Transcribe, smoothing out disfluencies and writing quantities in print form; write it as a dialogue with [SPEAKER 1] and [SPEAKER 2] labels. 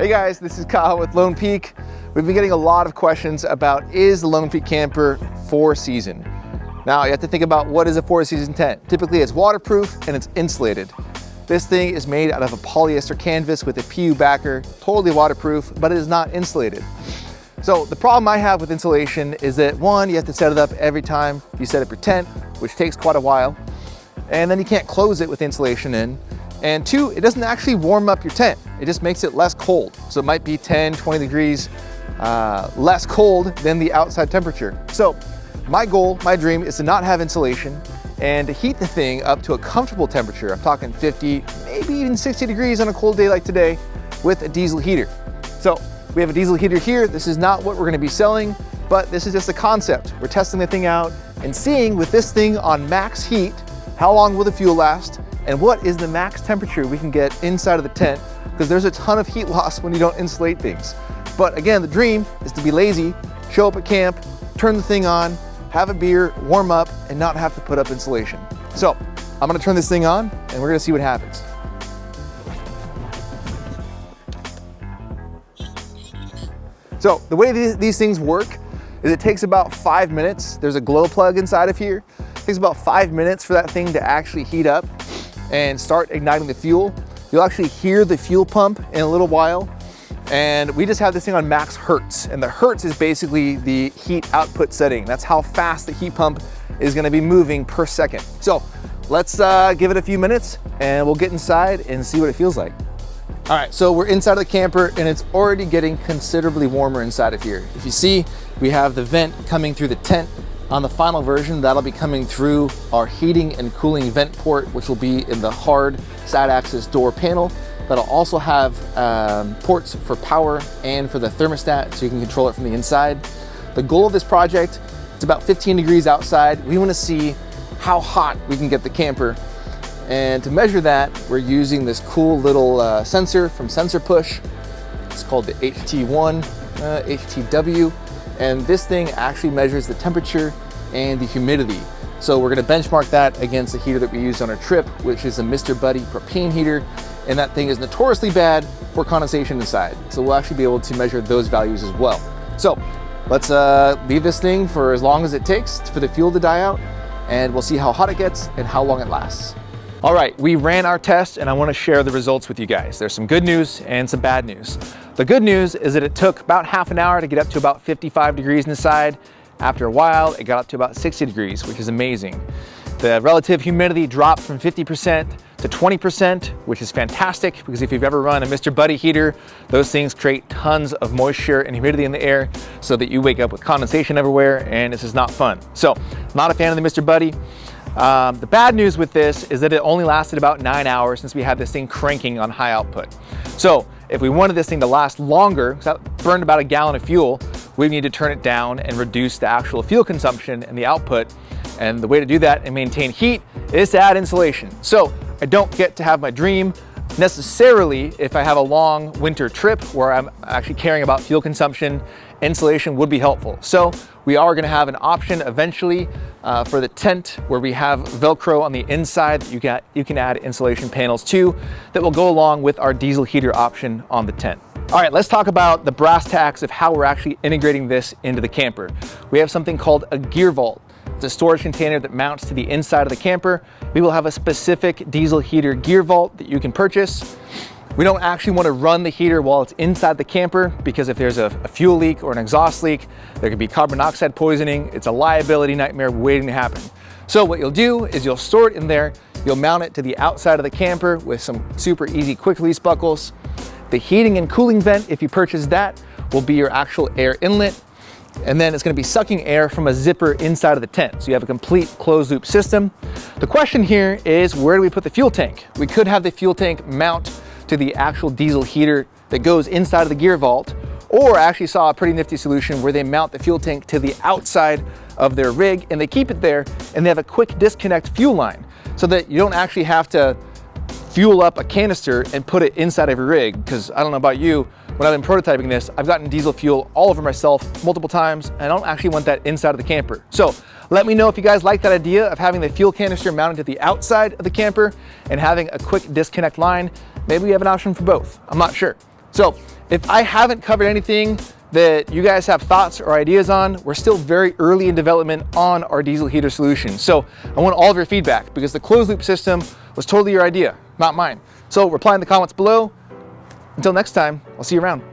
[SPEAKER 1] Hey guys, this is Kyle with Lone Peak. We've been getting a lot of questions about, is the Lone Peak camper 4-season? Now you have to think about, what is a 4-season tent? Typically it's waterproof and it's insulated. This thing is made out of a polyester canvas with a PU backer, totally waterproof, but it is not insulated. So the problem I have with insulation is that, one, you have to set it up every time you set up your tent, which takes quite a while. And then you can't close it with insulation in. And two, it doesn't actually warm up your tent. It just makes it less cold. So it might be 10, 20 degrees less cold than the outside temperature. So my goal, my dream is to not have insulation and to heat the thing up to a comfortable temperature. I'm talking 50, maybe even 60 degrees on a cold day like today with a diesel heater. So we have a diesel heater here. This is not what we're gonna be selling, but this is just a concept. We're testing the thing out and seeing, with this thing on max heat, how long will the fuel last? And what is the max temperature we can get inside of the tent? Because there's a ton of heat loss when you don't insulate things. But again, the dream is to be lazy, show up at camp, turn the thing on, have a beer, warm up, and not have to put up insulation. So I'm gonna turn this thing on and we're gonna see what happens. So the way these things work is it takes about 5 minutes. There's a glow plug inside of here. It takes about 5 minutes for that thing to actually heat up and start igniting the fuel. You'll actually hear the fuel pump in a little while. And we just have this thing on max hertz. And the hertz is basically the heat output setting. That's how fast the heat pump is gonna be moving per second. So let's give it a few minutes and we'll get inside and see what it feels like. All right, so we're inside of the camper and it's already getting considerably warmer inside of here. If you see, we have the vent coming through the tent. On the final version, that'll be coming through our heating and cooling vent port, which will be in the hard side access door panel. That'll also have ports for power and for the thermostat, so you can control it from the inside. The goal of this project, it's about 15 degrees outside. We wanna see how hot we can get the camper. And to measure that, we're using this cool little sensor from Sensor Push. It's called the HT1, HTW. And this thing actually measures the temperature and the humidity. So we're gonna benchmark that against the heater that we used on our trip, which is a Mr. Buddy propane heater. And that thing is notoriously bad for condensation inside. So we'll actually be able to measure those values as well. So let's leave this thing for as long as it takes for the fuel to die out, and we'll see how hot it gets and how long it lasts. All right, we ran our test and I wanna share the results with you guys. There's some good news and some bad news. The good news is that it took about half an hour to get up to about 55 degrees inside. After a while, it got up to about 60 degrees, which is amazing. The relative humidity dropped from 50% to 20%, which is fantastic, because if you've ever run a Mr. Buddy heater, those things create tons of moisture and humidity in the air so that you wake up with condensation everywhere, and this is not fun. So, not a fan of the Mr. Buddy. The bad news with this is that it only lasted about 9 hours since we had this thing cranking on high output. So if we wanted this thing to last longer, because that burned about a gallon of fuel, we need to turn it down and reduce the actual fuel consumption and the output. And the way to do that and maintain heat is to add insulation. So I don't get to have my dream necessarily if I have a long winter trip where I'm actually caring about fuel consumption. Insulation would be helpful. So we are gonna have an option eventually for the tent where we have Velcro on the inside that you can add insulation panels to that will go along with our diesel heater option on the tent. All right, let's talk about the brass tacks of how we're actually integrating this into the camper. We have something called a gear vault. It's a storage container that mounts to the inside of the camper. We will have a specific diesel heater gear vault that you can purchase. We don't actually want to run the heater while it's inside the camper, because if there's a fuel leak or an exhaust leak, there could be carbon monoxide poisoning. It's a liability nightmare waiting to happen. So what you'll do is you'll store it in there, you'll mount it to the outside of the camper with some super easy quick release buckles. The heating and cooling vent, if you purchase that, will be your actual air inlet. And then it's gonna be sucking air from a zipper inside of the tent. So you have a complete closed loop system. The question here is, where do we put the fuel tank? We could have the fuel tank mount to the actual diesel heater that goes inside of the gear vault, or I actually saw a pretty nifty solution where they mount the fuel tank to the outside of their rig and they keep it there, and they have a quick disconnect fuel line so that you don't actually have to fuel up a canister and put it inside of your rig. Because I don't know about you, when I've been prototyping this, I've gotten diesel fuel all over myself multiple times, and I don't actually want that inside of the camper. So let me know if you guys like that idea of having the fuel canister mounted to the outside of the camper and having a quick disconnect line. Maybe we have an option for both, I'm not sure. So if I haven't covered anything that you guys have thoughts or ideas on, we're still very early in development on our diesel heater solution. So I want all of your feedback because the closed loop system was totally your idea, not mine. So reply in the comments below. Until next time, I'll see you around.